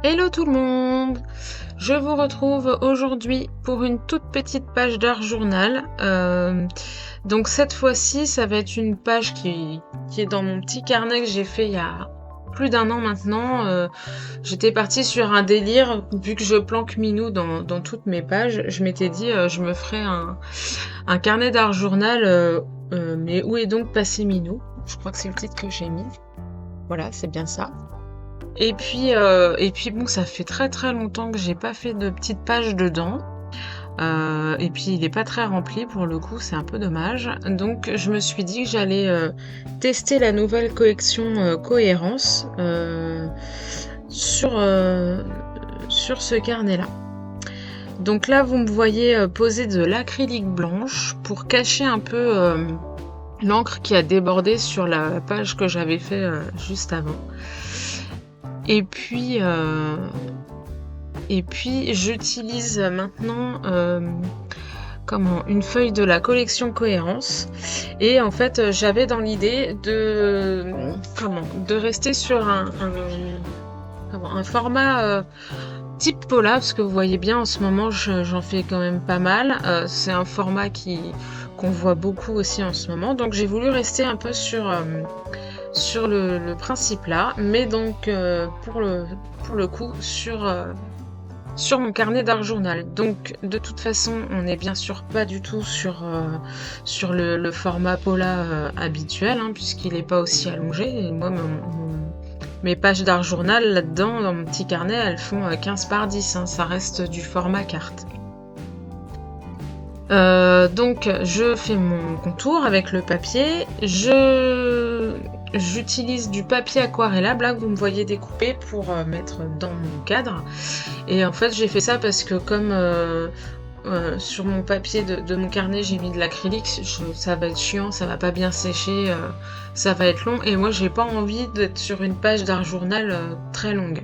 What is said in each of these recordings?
Hello tout le monde! Je vous retrouve aujourd'hui pour une toute petite page d'art journal. Donc cette fois-ci, ça va être une page qui est dans mon petit carnet que j'ai fait il y a plus d'un an maintenant. J'étais partie sur un délire, vu que je planque Minou dans toutes mes pages, je m'étais dit je me ferais un carnet d'art journal, mais où est donc passé Minou? Je crois que c'est le titre que j'ai mis. Voilà, c'est bien ça. Et puis bon, ça fait très très longtemps que j'ai pas fait de petite page dedans. Et puis il est pas très rempli pour le coup, c'est un peu dommage. Donc je me suis dit que j'allais tester la nouvelle collection Cohérence sur ce carnet-là. Donc là, vous me voyez poser de l'acrylique blanche pour cacher un peu l'encre qui a débordé sur la page que j'avais fait juste avant. Et puis j'utilise maintenant une feuille de la collection Cohérence. Et en fait, j'avais dans l'idée de rester sur un format type Pola, parce que vous voyez bien en ce moment, j'en fais quand même pas mal. C'est un format qu'on voit beaucoup aussi en ce moment. Donc j'ai voulu rester un peu sur le principe là, mais donc pour le coup sur mon carnet d'art journal. Donc de toute façon, on n'est bien sûr pas du tout sur le format Pola habituel, hein, puisqu'il n'est pas aussi allongé. Et moi, mes pages d'art journal là-dedans, dans mon petit carnet, elles font 15 par 10, hein, ça reste du format carte. Donc je fais mon contour avec le papier, j'utilise du papier aquarellable là, que vous me voyez découper pour mettre dans mon cadre. Et en fait j'ai fait ça parce que comme sur mon papier de mon carnet j'ai mis de l'acrylique, ça va être chiant, ça va pas bien sécher, ça va être long, et moi j'ai pas envie d'être sur une page d'art journal très longue.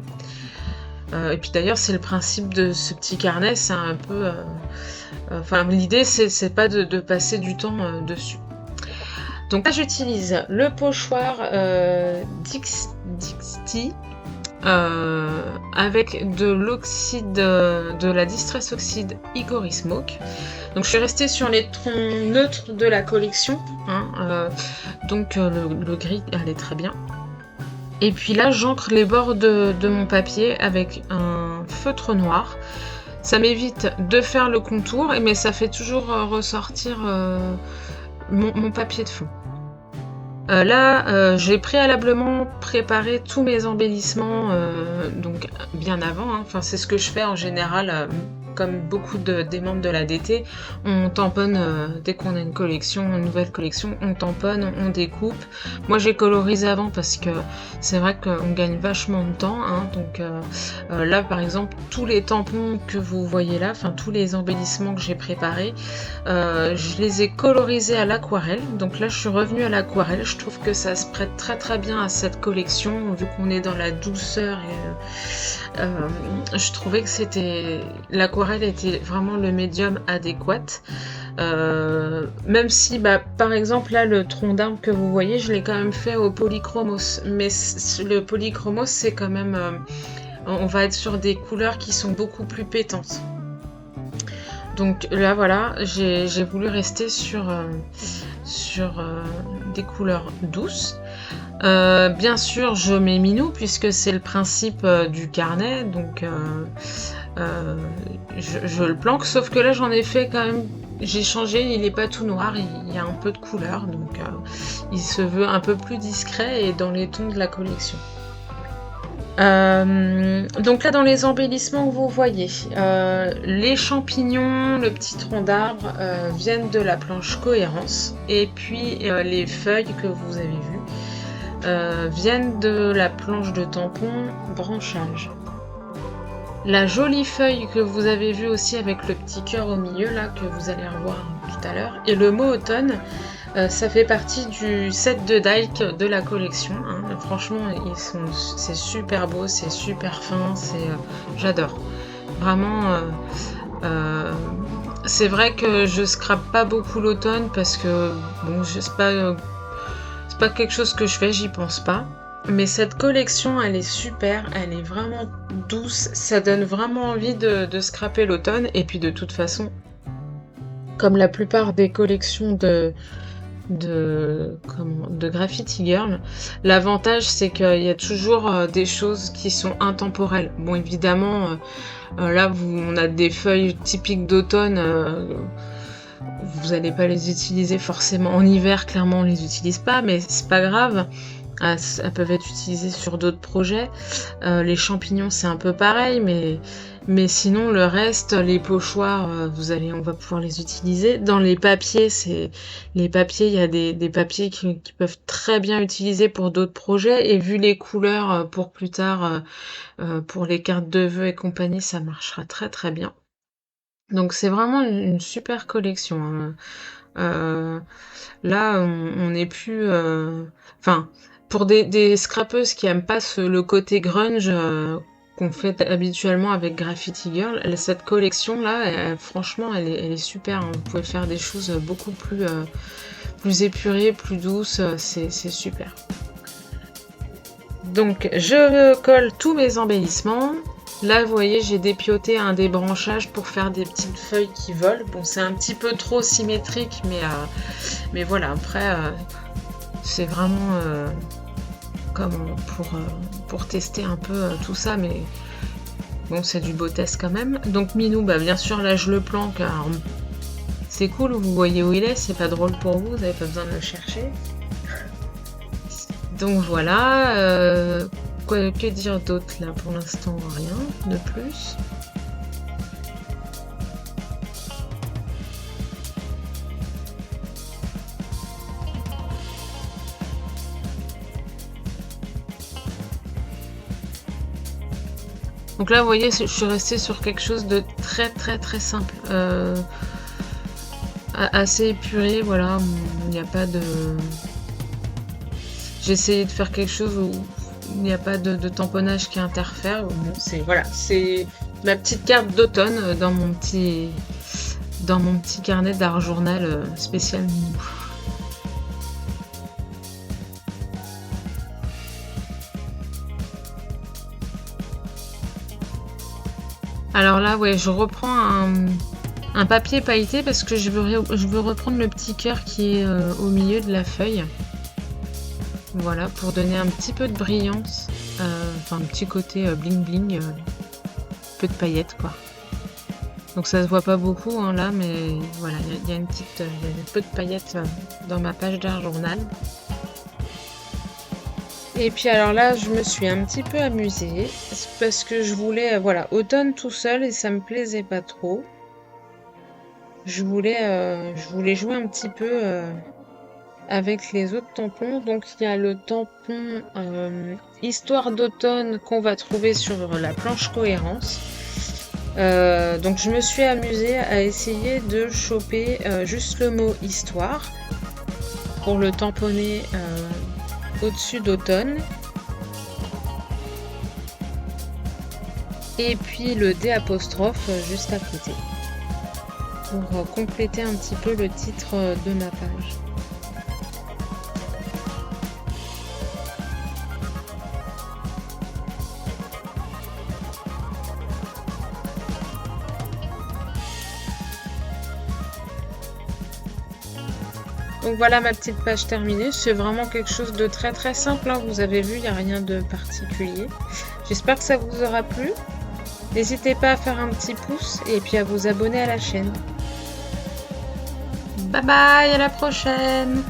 Et puis d'ailleurs c'est le principe de ce petit carnet, c'est un peu... l'idée c'est pas de passer du temps dessus. Donc là j'utilise le pochoir Dixty avec de l'oxyde, de la Distress Oxide Hickory Smoke. Donc je suis restée sur les tons neutres de la collection, hein, donc le gris allait très bien. Et puis là j'encre les bords de mon papier avec un feutre noir. Ça m'évite de faire le contour, mais ça fait toujours ressortir mon papier de fond. Là, j'ai préalablement préparé tous mes embellissements, donc bien avant, hein. Enfin, c'est ce que je fais en général, comme beaucoup des membres de l'ADT. On tamponne, dès qu'on a une nouvelle collection, on tamponne, on découpe. Moi j'ai colorisé avant parce que c'est vrai qu'on gagne vachement de temps, hein. Donc là par exemple, tous les tampons que vous voyez là, enfin tous les embellissements que j'ai préparés, je les ai colorisés à l'aquarelle. Donc là je suis revenue à l'aquarelle. Je trouve que ça se prête très très bien à cette collection, vu qu'on est dans la douceur, et je trouvais que l'aquarelle était vraiment le médium adéquat. Même si par exemple là le tronc d'arbre que vous voyez, je l'ai quand même fait au polychromos, mais le polychromos c'est quand même on va être sur des couleurs qui sont beaucoup plus pétantes. Donc là voilà, j'ai voulu rester sur des couleurs douces. Bien sûr je mets Minou puisque c'est le principe du carnet, donc je le planque, sauf que là j'en ai fait quand même, j'ai changé, il n'est pas tout noir, il y a un peu de couleur, donc il se veut un peu plus discret et dans les tons de la collection. Donc là dans les embellissements que vous voyez, les champignons, le petit tronc d'arbre viennent de la planche Cohérence, et puis les feuilles que vous avez vues viennent de la planche de tampon Branchage. La jolie feuille que vous avez vue aussi avec le petit cœur au milieu là, que vous allez revoir tout à l'heure, et le mot automne, ça fait partie du set de Dike de la collection, hein. Franchement c'est super beau, c'est super fin, j'adore. Vraiment, c'est vrai que je scrape pas beaucoup l'automne parce que bon, c'est pas quelque chose que je fais, j'y pense pas. Mais cette collection, elle est super, elle est vraiment douce, ça donne vraiment envie de scraper l'automne. Et puis de toute façon, comme la plupart des collections de Graffiti Girl, l'avantage c'est qu'il y a toujours des choses qui sont intemporelles. Bon, évidemment, là on a des feuilles typiques d'automne, vous n'allez pas les utiliser forcément en hiver, clairement on les utilise pas, mais c'est pas grave. Elles peuvent être utilisées sur d'autres projets. Les champignons, c'est un peu pareil, mais sinon, le reste, les pochoirs, on va pouvoir les utiliser. Dans les papiers, il y a des papiers qui peuvent très bien utiliser pour d'autres projets. Et vu les couleurs pour plus tard, pour les cartes de vœux et compagnie, ça marchera très très bien. Donc c'est vraiment une super collection, hein. Là, on n'est plus... Enfin, pour des scrapeuses qui aiment pas le côté grunge qu'on fait habituellement avec Graffiti Girl, cette collection-là, franchement, elle est super, hein. Vous pouvez faire des choses beaucoup plus épurées, plus douces, c'est super. Donc, je colle tous mes embellissements. Là, vous voyez, j'ai dépioté un débranchage pour faire des petites feuilles qui volent. Bon, c'est un petit peu trop symétrique, mais voilà, après, c'est vraiment comme pour tester un peu tout ça, mais bon, c'est du beau test quand même. Donc, Minou, bah, bien sûr, là, je le planque. Alors, c'est cool, vous voyez où il est, c'est pas drôle pour vous n'avez pas besoin de le chercher. Donc, voilà. Que dire d'autre là? Pour l'instant, rien de plus. Donc là, vous voyez, je suis restée sur quelque chose de très très très simple. Assez épuré, voilà. Il n'y a pas de... J'ai essayé de faire quelque chose où il n'y a pas de tamponnage qui interfère. Bon, c'est ma petite carte d'automne dans mon petit carnet d'art journal spécial Minou. Alors là, ouais, je reprends un papier pailleté parce que je veux reprendre le petit cœur qui est au milieu de la feuille. Voilà, pour donner un petit peu de brillance, enfin un petit côté bling bling, peu de paillettes quoi. Donc ça se voit pas beaucoup hein, là, mais voilà, il y a un peu de paillettes dans ma page d'art journal. Et puis alors là, je me suis un petit peu amusée parce que je voulais, voilà, automne tout seul et ça me plaisait pas trop. Je voulais jouer un petit peu avec les autres tampons. Donc il y a le tampon Histoire d'automne qu'on va trouver sur la planche cohérence. Donc je me suis amusée à essayer de choper juste le mot Histoire pour le tamponner au-dessus d'automne. Et puis le D apostrophe juste à côté. Pour compléter un petit peu le titre de ma page. Donc voilà ma petite page terminée, c'est vraiment quelque chose de très très simple, hein. Vous avez vu, il n'y a rien de particulier. J'espère que ça vous aura plu. N'hésitez pas à faire un petit pouce et puis à vous abonner à la chaîne. Bye bye, à la prochaine!